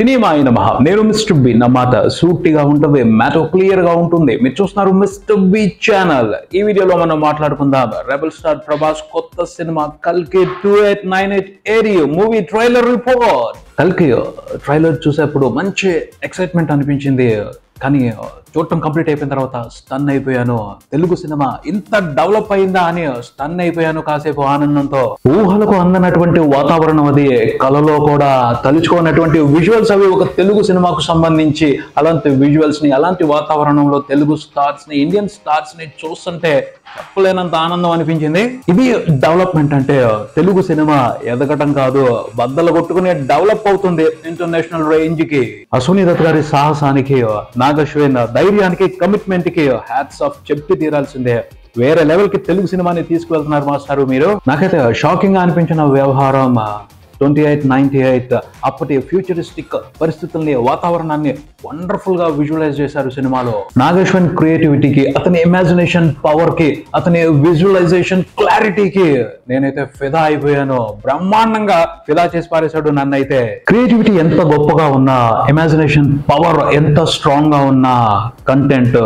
సినిమాయి నమః. నేను mister B. నా మాట సూటిగా ఉంటుంది, మ్యాటర్ క్లియర్ గా ఉంటుంది. మీరు చూస్తున్నారు మిస్టర్ బి ఛానల్. ఈ వీడియోలో మనం మాట్లాడుకుందాం రెబల్ స్టార్ ప్రభాస్ కొత్త సినిమా కల్కి 2898 AD మూవీ ట్రైలర్ రిపోర్ట్. కల్కి ట్రైలర్ చూసేప్పుడు మంచి ఎక్సైట్మెంట్ అనిపించింది, కానీ చూడటం కంప్లీట్ అయిపోయిన తర్వాత స్టన్ అయిపోయాను. తెలుగు సినిమా ఇంత డెవలప్ అయిందా అని స్టన్ అయిపోయాను కాసేపు ఆనందంతో. ఊహలకు అందనటువంటి వాతావరణం అది, కళలో కూడా తలుచుకోనటువంటి విజువల్స్ అవి ఒక తెలుగు సినిమాకు సంబంధించి. అలాంటి విజువల్స్ ని, అలాంటి వాతావరణంలో తెలుగు స్టార్స్ ని, ఇండియన్ స్టార్స్ ని చూస్తుంటే చెప్పలేనంత ఆనందం అనిపించింది. ఇది డెవలప్మెంట్ అంటే తెలుగు సినిమా ఎదగటం కాదు, బద్దలు కొట్టుకునే డెవలప్ అవుతుంది ఇంటర్నేషనల్ రేంజ్ కి. అశ్విని దత్ గారి సాహసానికి, నాగశ్వేన్ ధైర్యానికి, కమిట్మెంట్ కి హ్యాట్స్ ఆఫ్ చెప్పి తీరాల్సిందే. వేరే లెవెల్ కి తెలుగు సినిమాని తీసుకువెళ్తున్నారు మాస్టారు మీరు. నాకైతే షాకింగ్ గా అనిపించిన వ్యవహారం 2898 అప్పటి ఫ్యూచరిస్టిక్ పరిస్థితుల్ని, వాతావరణాన్ని వండర్ఫుల్ గా విజువలైజ్ చేశారు సినిమాలో. నాగేశ్వన్ క్రియేటివిటీకి, అతని ఇమాజినేషన్ పవర్ కి, అతని విజువలైజేషన్ క్లారిటీకి నేనైతే ఫిదా అయిపోయాను. బ్రహ్మాండంగా ఫిదా చేసి పారేశాడు నన్నైతే. క్రియేటివిటీ ఎంత గొప్పగా ఉన్నా, ఇమాజినేషన్ పవర్ ఎంత స్ట్రాంగ్ గా ఉన్నా, కంటెంట్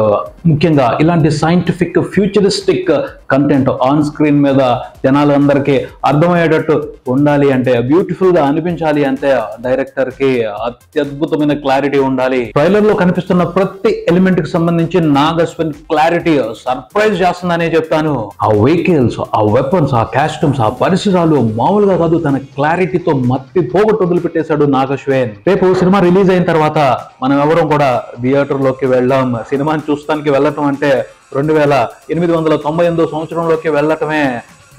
ముఖ్యంగా ఇలాంటి scientific futuristic content on screen మీద జనాలందరికీ అర్థమయ్యేటట్టు ఉండాలి అంటే, బ్యూటిఫుల్ గా అనిపించాలి అంటే డైరెక్టర్ కి అత్యద్భుతమైన క్లారిటీ ఉండాలి. ట్రైలర్ లో కనిపిస్తున్న ప్రతి ఎలిమెంట్ కి సంబంధించి నాగశ్వన్ క్లారిటీ సర్ప్రైజ్ చేస్తుందనే చెప్తాను. ఆ వెహికల్స్, ఆ వెపన్స్, ఆ కాస్ట్యూమ్స్, ఆ పరిసరాలు మామూలుగా కాదు. తన క్లారిటీతో మత్తి పోగొట్టు వదిలిపెట్టేశాడు నాగశ్వన్. రేపు సినిమా రిలీజ్ అయిన తర్వాత మనం ఎవరం కూడా థియేటర్ లోకి వెళ్ళాం. సినిమాని చూస్తానికి వెళ్ళటం అంటే 2898 సంవత్సరంలోకి వెళ్ళటమే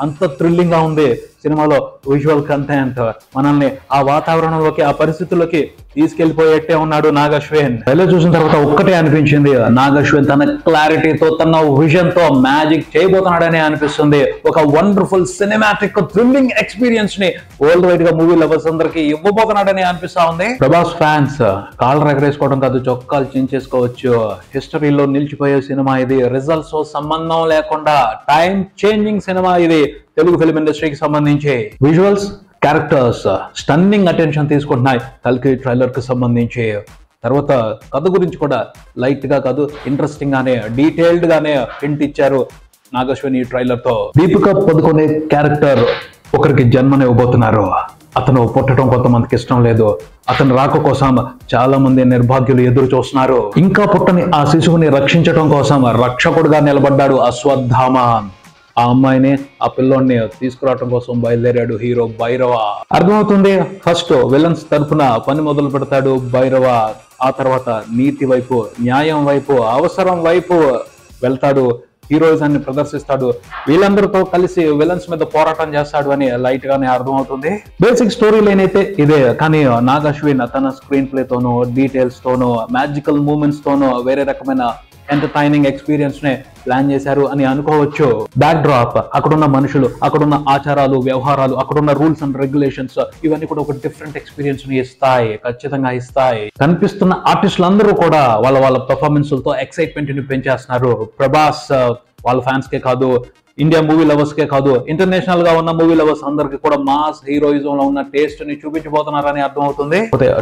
అంత థ్రిల్లింగ్ గా ఉంది. సినిమాలో విజువల్ కంటెంట్ మనల్ని ఆ వాతావరణంలోకి, ఆ పరిస్థితుల్లోకి తీసుకెళ్లిపోయేట్టే ఉన్నాడు నాగశ్వేన్. ట్రైలర్ చూసిన తర్వాత ఒక్కటే అనిపించింది, నాగశ్వేన్ తన క్లారిటీతో, తన విజన్ తో మ్యాజిక్ చేయబోతున్నాడని అనిపిస్తుంది. ఒక వండర్ఫుల్ సినిమాటిక్ థ్రిల్లింగ్ ఎక్స్పీరియన్స్ ని వరల్డ్ వైడ్ గా మూవీ లవర్స్ అందరికి ఇవ్వబోతున్నాడని అనిపిస్తా ఉంది. ప్రభాస్ ఫ్యాన్స్ కాళ్ళు ఎగరేసుకోవడం కాదు, చొక్కాలు చించేసుకోవచ్చు. హిస్టరీలో నిలిచిపోయే సినిమా ఇది. రిజల్ట్స్ సంబంధం లేకుండా టైం చేంజింగ్ సినిమా ఇది తెలుగు ఫిల్మ్ ఇండస్ట్రీకి సంబంధించి. విజువల్స్, క్యారెక్టర్స్ స్టన్నింగ్ అటెన్షన్ తీసుకుంటున్నాయి కల్కి ట్రైలర్ కి సంబంధించి. తర్వాత కథ గురించి కూడా లైట్ గా కాదు, ఇంట్రెస్టింగ్ గానే, డీటెయిల్డ్ గానే హింట్ ఇచ్చారు నాగశ్వన్ ఈ ట్రైలర్ తో. దీపికా పదుకొనే క్యారెక్టర్ ఒకరికి జన్మని ఇవ్వబోతున్నారు. అతను పుట్టడం కొంతమందికి ఇష్టం లేదు. అతని రాక కోసం చాలా మంది నిర్భాగ్యులు ఎదురు చూస్తున్నారు. ఇంకా పుట్టని ఆ శిశువుని రక్షించడం కోసం రక్షకుడుగా నిలబడ్డాడు అశ్వత్థామ. ఆ అమ్మాయిని, ఆ పిల్లోడిని తీసుకురావడం కోసం బయలుదేరాడు హీరో భైరవ. అర్థమవుతుంది, ఫస్ట్ విలన్స్ తరఫున పని మొదలు పెడతాడు భైరవ. ఆ తర్వాత నీతి వైపు, న్యాయం వైపు, అవసరం వైపు వెళ్తాడు. హీరోయిజాన్ని ప్రదర్శిస్తాడు. వీళ్ళందరితో కలిసి విలన్స్ మీద పోరాటం చేస్తాడు అని లైట్ గానే అర్థమవుతుంది. బేసిక్ స్టోరీ లైన్ అయితే ఇదే, కానీ నాగశ్విన్ తన స్క్రీన్ ప్లే తోనో, డీటెయిల్స్ తోనో, మ్యాజికల్ మూమెంట్స్ తోనో వేరే రకమైన ఎంటర్టైనింగ్ ఎక్స్పీరియన్స్ నే ప్లాన్ చేశారు అని అనుకోవచ్చు. బ్యాక్ డ్రాప్, అక్కడున్న మనుషులు, అక్కడున్న ఆచారాలు, వ్యవహారాలు, అక్కడున్న రూల్స్ అండ్ రెగ్యులేషన్స్ ఇవన్నీ కూడా ఒక డిఫరెంట్ ఎక్స్పీరియన్స్ ని ఇస్తాయి, ఖచ్చితంగా ఇస్తాయి. కనిపిస్తున్న ఆర్టిస్టులు అందరూ కూడా వాళ్ళ పర్ఫార్మెన్స్లతో ఎక్సైట్మెంట్ ని పెంచేస్తున్నారు. ప్రభాస్ వాళ్ళ ఫ్యాన్స్ కే కాదు, ఇండియా మూవీ లవర్స్ కే కాదు, ఇంటర్నేషనల్ గా ఉన్న మూవీ లవర్స్ అందరికి కూడా మాస్ హీరోయిజం లో ఉన్న టేస్ట్ ని చూపించబోతున్నారని అర్థమవుతుంది.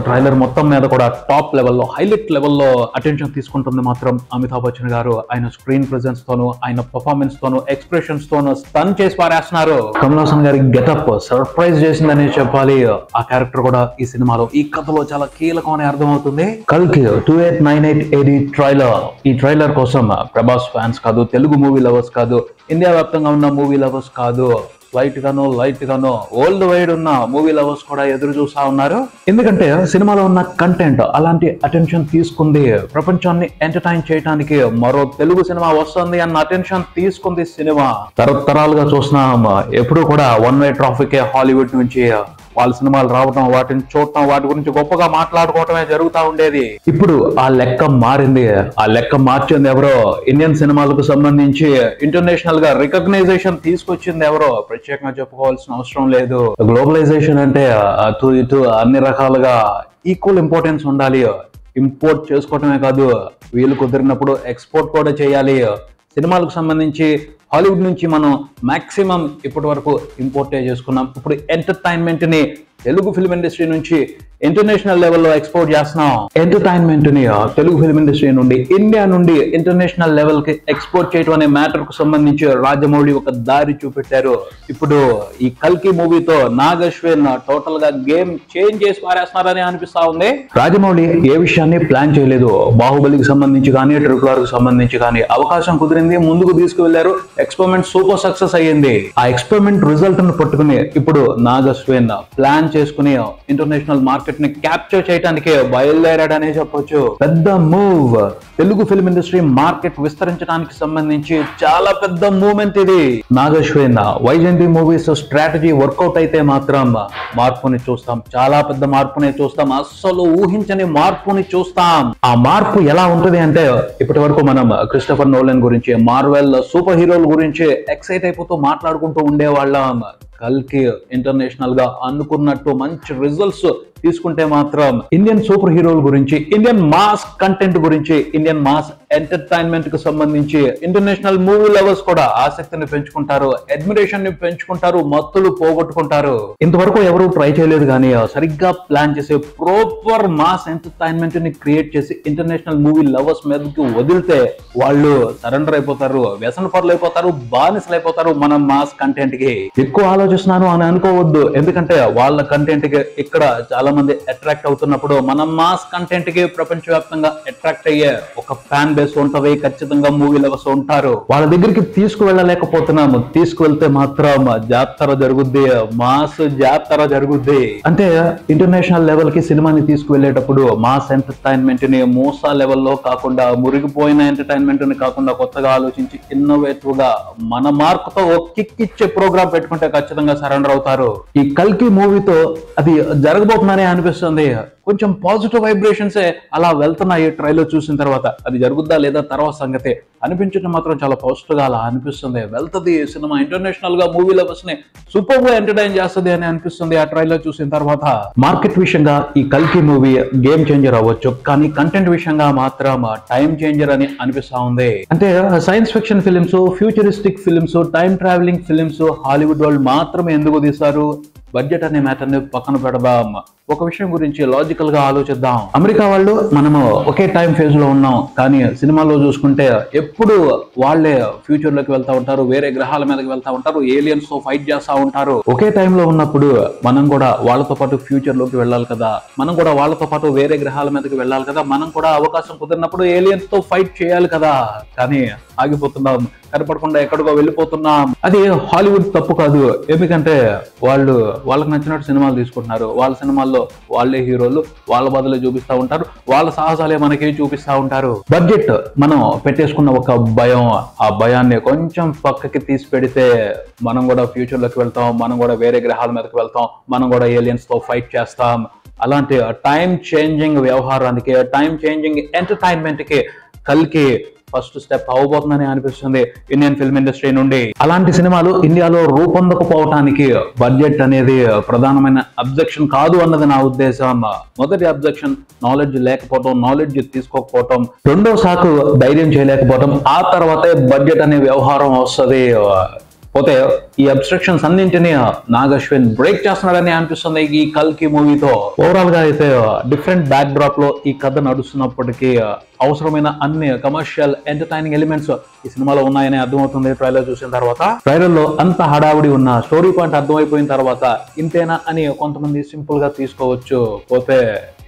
ట్రైలర్ మొత్తం మీద కూడా టాప్ లెవెల్లో, హైలైట్ లెవెల్లో అటెన్షన్ తీసుకుంటుంది మాత్రం అమితాబ్ బచ్చన్ గారు. ఆయన స్క్రీన్ ప్రెజెన్స్ తోను, ఆయన పర్ఫార్మెన్స్ తోను, ఎక్స్ప్రెషన్స్ తోను స్టన్ చేసి పారేస్తున్నారు. కమల్ హాసన్ గారి గెటప్ సర్ప్రైజ్ చేసిందని చెప్పాలి. ఆ క్యారెక్టర్ కూడా ఈ సినిమాలో, ఈ కథలో చాలా కీలకం అని అర్థమవుతుంది. కల్కి 2898 AD ట్రైలర్. ఈ ట్రైలర్ కోసం ప్రభాస్ ఫ్యాన్స్ కాదు, తెలుగు మూవీ లవర్స్ కాదు, ఇండియా వ్యాప్తంగా ఉన్న మూవీ లవర్స్ కాదు, లైట్ గానో వరల్డ్ వైడ్ ఉన్న మూవీ లవర్స్ కూడా ఎదురు చూస్తా ఉన్నారు. ఎందుకంటే సినిమాలో ఉన్న కంటెంట్ అలాంటి అటెన్షన్ తీసుకుంది. ప్రపంచాన్ని ఎంటర్టైన్ చేయడానికి మరో తెలుగు సినిమా వస్తుంది అన్న అటెన్షన్ తీసుకుంది సినిమా. తరతరాలుగా చూస్తున్నాం, ఎప్పుడు కూడా వన్ వే ట్రాఫిక్ హాలీవుడ్ నుంచి వాళ్ళ సినిమాలు రావటం, వాటిని చూడటం, వాటి గురించి గొప్పగా మాట్లాడుకోవటమే జరుగుతూ ఉండేది. ఇప్పుడు ఆ లెక్క మారింది. ఆ లెక్క మార్చింది ఎవరో, ఇండియన్ సినిమాలకు సంబంధించి ఇంటర్నేషనల్ గా రికగ్నైజేషన్ తీసుకొచ్చింది ఎవరో ప్రత్యేకంగా చెప్పుకోవాల్సిన అవసరం లేదు. గ్లోబలైజేషన్ అంటే అటు ఇటు అన్ని రకాలుగా ఈక్వల్ ఇంపార్టెన్స్ ఉండాలి. ఇంపోర్ట్ చేసుకోవటమే కాదు, వీలు కుదిరినప్పుడు ఎక్స్పోర్ట్ కూడా చేయాలి. సినిమాలకు సంబంధించి హాలీవుడ్ నుంచి మనం మాక్సిమం ఇప్పటి వరకు ఇంపోర్టే చేసుకున్నాం. ఇప్పుడు ఎంటర్టైన్మెంట్ ని తెలుగు ఫిల్మ్ ఇండస్ట్రీ నుంచి ఇంటర్నేషనల్ లెవెల్లో ఎక్స్పోర్ట్ చేస్తున్నాం. ఎంటర్టైన్మెంట్ ని తెలుగు ఫిల్మ్ ఇండస్ట్రీ నుండి ఇండియా నుండి ఇంటర్నేషనల్ లెవెల్ కి ఎక్స్పోర్ట్ చేయడం అనే మ్యాటర్ కు సంబంధించి రాజమౌళి ఒక దారి చూపెట్టారు. ఇప్పుడు ఈ కల్కి మూవీతో నాగ్ అశ్విన్ టోటల్ గా గేమ్ చేంజ్ చేసి పారేస్తున్నారని అనిపిస్తా ఉంది. రాజమౌళి ఏ విషయాన్ని ప్లాన్ చేయలేదు. బాహుబలికి సంబంధించి కానీ RRR కు సంబంధించి కానీ అవకాశం కుదిరింది, ముందుకు తీసుకువెళ్లారు. ఎక్స్పెరిమెంట్ సూపర్ సక్సెస్ అయ్యింది. ఆ ఎక్స్పెరిమెంట్ రిజల్ట్ ను పట్టుకుని ఇప్పుడు నాగ్ అశ్విన్ ప్లాన్ చేసుకుని ఇంటర్నేషనల్ మార్కెట్ ని క్యాప్చర్ చేయడానికి బయలుదేరాడనే చెప్పొచ్చు. పెద్ద move. Telugu film industry market విస్తరించడానికి సంబంధించి చాలా పెద్ద మూవ్మెంట్ ఇది. Nag Ashwin Vyjayanthi movies strategy work out అయితే మాత్రం మార్పుని చూస్తాం, చాలా పెద్ద మార్పుని చూస్తాం, అస్సలు ఊహించని మార్పుని చూస్తాం. ఆ మార్పు ఎలా ఉంటుంది అంటే, ఇప్పటి వరకు మనం క్రిస్టోఫర్ నోలన్ గురించి, మార్వెల్ సూపర్ హీరోల గురించి ఎక్సైట్ అయిపోతూ మాట్లాడుకుంటూ ఉండేవాళ్ళం. కల్కి ఇంటర్నేషనల్ గా అనుకున్నట్టు మంచి రిజల్ట్స్ తీసుకుంటే మాత్రం ఇండియన్ సూపర్ హీరోల గురించి, ఇండియన్ మాస్ కంటెంట్ గురించి, ఇండియన్ మాస్ ఎంటర్టైన్మెంట్ కు సంబంధించి ఇంటర్నేషనల్ మూవీ లవర్స్ కూడా ఆసక్తిని పెంచుకుంటారు, అడ్మిరేషన్ ని పెంచుకుంటారు, మత్తులు పోగొట్టుకుంటారు. ఇంతవరకు ఎవరు ట్రై చేయలేదు కానీ సరిగ్గా ప్లాన్ చేసి ప్రాపర్ మాస్ ఎంటర్టైన్మెంట్ ని క్రియేట్ చేసి ఇంటర్నేషనల్ మూవీ లవర్స్ మీదకి వదిలితే వాళ్ళు సరెండర్ అయిపోతారు, వ్యసన పరులు అయిపోతారు, బానిసలు అయిపోతారు మన మాస్ కంటెంట్ కి. ఎక్కువ ఆలోచిస్తున్నాను అని అనుకోవద్దు, ఎందుకంటే వాళ్ళ కంటెంట్ కి ఇక్కడ చాలా మంది అట్రాక్ట్ అవుతున్నప్పుడు మన మాస్ కంటెంట్ కి ప్రపంచవ్యాప్తంగా అట్రాక్ట్ అయ్యే ఒక ఫ్యాన్ బేస్ ఉంటది. ఖచ్చితంగా మూవీ లవర్స్ ఉంటారు. వాళ్ళ దగ్గరికి తీసుకువెళ్ళలేకపోతున్నాము, తీసుకువెళ్తే మాత్రం జాతర జరుగుద్ది, మాస్ జాతర జరుగుద్ది. అంటే ఇంటర్నేషనల్ లెవెల్ కి సినిమాని తీసుకువెళ్ళేటప్పుడు మాస్ ఎంటర్టైన్మెంట్ ని మోసా లెవెల్లో కాకుండా, మురిగిపోయిన ఎంటర్టైన్మెంట్ ని కాకుండా కొత్తగా ఆలోచించి ఇన్నోవేటివ్ గా మన మార్కుతో ఒక కిక్ ఇచ్చే ప్రోగ్రామ్ పెట్టుకుంటే ఖచ్చితంగా సరెండర్ అవుతారు. ఈ కల్కి మూవీతో అది జరగబోతుందని అనిపిస్తుంది. కొంచెం పాజిటివ్ వైబ్రేషన్స్ అలా వెళ్తున్నాయి ట్రైలర్ చూసిన తర్వాత. అది జరుగుద్దా లేదా తర్వాత సంగతి. అనిపించడం మాత్రం చాలా పాజిటివ్ గా అలా అనిపిస్తుంది. వెళ్తుంది సినిమా, ఇంటర్నేషనల్ గా మూవీ లవర్స్ ని సూపర్ గా ఎంటర్టైన్ చేస్తుంది అని అనిపిస్తుంది ఆ ట్రైలర్ చూసిన తర్వాత. మార్కెట్ విషయంగా ఈ కల్కి మూవీ గేమ్ చేంజర్ అవ్వచ్చు, కానీ కంటెంట్ విషయంగా మాత్రం టైం చేంజర్ అని అనిపిస్తా ఉంది. అంటే science fiction films, futuristic films, time travelling films Hollywood వాళ్ళు మాత్రమే ఎందుకు తీస్తారు? బడ్జెట్ అనే మ్యాటర్ ని పక్కన పెడదాం. ఒక విషయం గురించి లాజికల్ గా ఆలోచిద్దాం. అమెరికా వాళ్ళు మనము ఒకే టైం ఫేజ్ లో ఉన్నాం, కానీ సినిమాలో చూసుకుంటే ఎప్పుడు వాళ్ళే ఫ్యూచర్ లోకి వెళ్తా ఉంటారు, వేరే గ్రహాల మీదకి వెళ్తా ఉంటారు, ఏలియన్స్ తో ఫైట్ చేస్తా ఉంటారు. ఒకే టైంలో ఉన్నప్పుడు మనం కూడా వాళ్ళతో పాటు ఫ్యూచర్ లోకి వెళ్ళాలి కదా, మనం కూడా వాళ్ళతో పాటు వేరే గ్రహాల మీదకి వెళ్ళాలి కదా, మనం కూడా అవకాశం కుదిరినప్పుడు ఏలియన్స్ తో ఫైట్ చేయాలి కదా. కానీ ఆగిపోతున్నాం, కనపడకుండా ఎక్కడికో వెళ్ళిపోతున్నాం. అది హాలీవుడ్ తప్పు కాదు, ఎందుకంటే వాళ్ళకి నచ్చినట్టు సినిమాలు తీసుకుంటున్నారు. వాళ్ళ సినిమాల్లో వాళ్ళే హీరోలు, వాళ్ళ బదులు చూపిస్తా ఉంటారు, వాళ్ళ సాహసాలే మనకి చూపిస్తా ఉంటారు. బడ్జెట్ మనం పెట్టేసుకున్న ఒక భయం, ఆ భయాన్ని కొంచెం పక్కకి తీసి పెడితే మనం కూడా ఫ్యూచర్ లోకి వెళ్తాం, మనం కూడా వేరే గ్రహాల మీదకి వెళ్తాం, మనం కూడా ఏలియన్స్ తో ఫైట్ చేస్తాం. అలాంటి టైం చేంజింగ్ వ్యవహారానికి, టైం చేంజింగ్ ఎంటర్టైన్మెంట్ కి కల్కి ఫస్ట్ స్టెప్ అవబోతుందని అనిపిస్తుంది ఇండియన్ ఫిల్మ్ ఇండస్ట్రీ నుండి. అలాంటి సినిమాలు ఇండియాలో రూపొందకపోవటానికి బడ్జెట్ అనేది ప్రధానమైన అబ్జెక్షన్ కాదు అన్నది నా ఉద్దేశం. మొదటి అబ్జెక్షన్ నాలెడ్జ్ లేకపోవటం, నాలెడ్జ్ తీసుకోకపోవటం. రెండో సాకు ధైర్యం చేయలేకపోవటం. ఆ తర్వాతే బడ్జెట్ అనే వ్యవహారం వస్తుంది. పోతే ఈ అబ్స్ట్రక్షన్స్ అన్నింటినీ నాగ్ అశ్విన్ బ్రేక్ చేస్తున్నాడని అనిపిస్తుంది ఈ కల్కి మూవీతో. ఓవరాల్ గా అయితే డిఫరెంట్ బ్యాక్ డ్రాప్ లో ఈ కథ నడుస్తున్నప్పటికీ అవసరమైన అన్ని కమర్షియల్ ఎంటర్టైనింగ్ ఎలిమెంట్స్ ఈ సినిమాలో ఉన్నాయని అర్థమవుతుంది ట్రైలర్ చూసిన తర్వాత. ట్రైలర్ లో అంత హడావుడి ఉన్న స్టోరీ పాయింట్ అర్థమైపోయిన తర్వాత ఇంతేనా అని కొంతమంది సింపుల్ గా తీసుకోవచ్చు. పోతే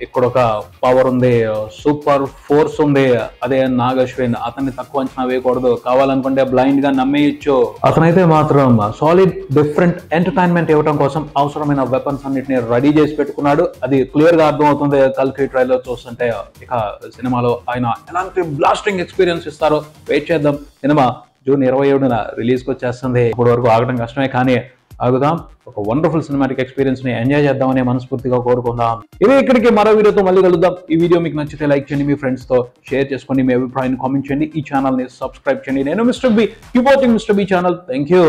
ఇక్కడ ఒక పవర్ ఉంది, సూపర్ ఫోర్స్ ఉంది, అదే నాగ్ అశ్విన్. అతన్ని తక్కువ అంచనా వేయకూడదు, కావాలనుకుంటే బ్లైండ్ గా నమ్మేయచ్చు. అతనైతే మాత్రం సాలిడ్ డిఫరెంట్ ఎంటర్టైన్మెంట్ ఇవ్వడం కోసం అవసరమైన వెపన్స్ అన్నిటిని రెడీ చేసి పెట్టుకున్నాడు. అది క్లియర్ గా అర్థమవుతుంది కల్కి ట్రైలర్ చూస్తుంటే. ఇక సినిమాలో ఆయన ఎలాంటి బ్లాస్టింగ్ ఎక్స్పీరియన్స్ ఇస్తారో వెయిట్ చేద్దాం. సినిమా జూన్ 27న రిలీజ్ కి వచ్చేస్తుంది. ఇప్పటి వరకు ఆగడం కష్టమే, కానీ ఆగుదాం. ఒక వండర్ఫుల్ సినిమాటిక్ ఎక్స్పీరియన్స్ ని ఎంజాయ్ చేద్దామని మనస్ఫూర్తిగా కోరుకుందాం. ఇదే ఇక్కడికి మరో వీడియోతో మళ్ళీ కలుద్దాం. ఈ వీడియో మీకు నచ్చితే లైక్ చేయండి, మీ ఫ్రెండ్స్ తో షేర్ చేసుకోండి, మీ అభిప్రాయాన్ని కామెంట్ చేయండి, ఈ ఛానల్ ని సబ్స్క్రైబ్ చేయండి. నేను mister B, keep watching mister B channel. Thank you.